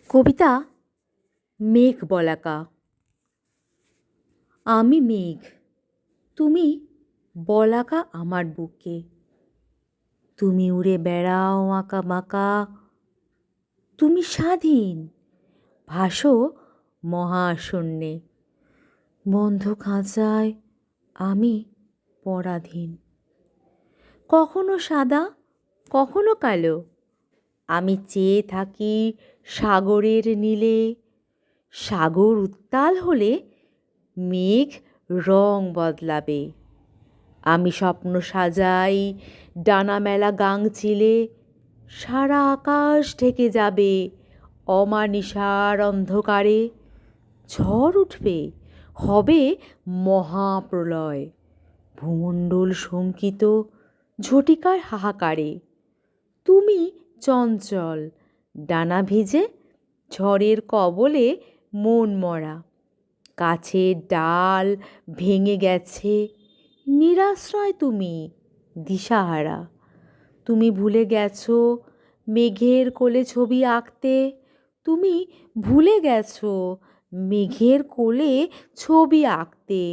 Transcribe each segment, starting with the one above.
কবিতা মেঘ বলাকা। আমি মেঘ, তুমি বলাকা আমার বুকে। তুমি উড়ে বেড়াও আঁকা বাঁকা, তুমি স্বাধীন, ভাসো মহাশূন্যে। বন্ধ খাঁচায় আমি পরাধীন। কখনো সাদা, কখনো কালো, আমি চেয়ে থাকি সাগরের নীলে। সাগর উত্তাল হলে মেঘ রং বদলাবে। আমি স্বপ্ন সাজাই ডানা মেলা গাংচিলে। সারা আকাশ ঢেকে যাবে অমানিসার অন্ধকারে। ঝড় উঠবে, হবে মহাপ্রলয়। ভূমণ্ডল শঙ্কিত ঝটিকার হাহাকারে। তুমি চঞ্চল, ডানা ভিজে ঝড়ের কবলে মন মরা। গাছের ডাল ভেঙে গেছে, নিরাশ্রয় তুমি, দিশাহারা। তুমি ভুলে গেছো মেঘের কোলে ছবি আঁকতে। তুমি ভুলে গেছো মেঘের কোলে ছবি আঁকতে।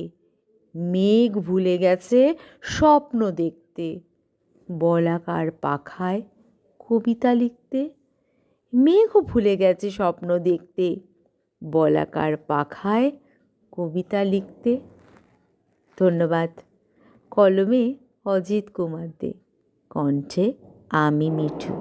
মেঘ ভুলে গেছে স্বপ্ন দেখতে, বলাকার পাখায় কবিতা লিখতে। মেঘও ভুলে গেছে স্বপ্ন দেখতে, বলাকার পাখায় কবিতা লিখতে। ধন্যবাদ। কলমে অজিত কুমার দে, কণ্ঠে আমি মিঠু।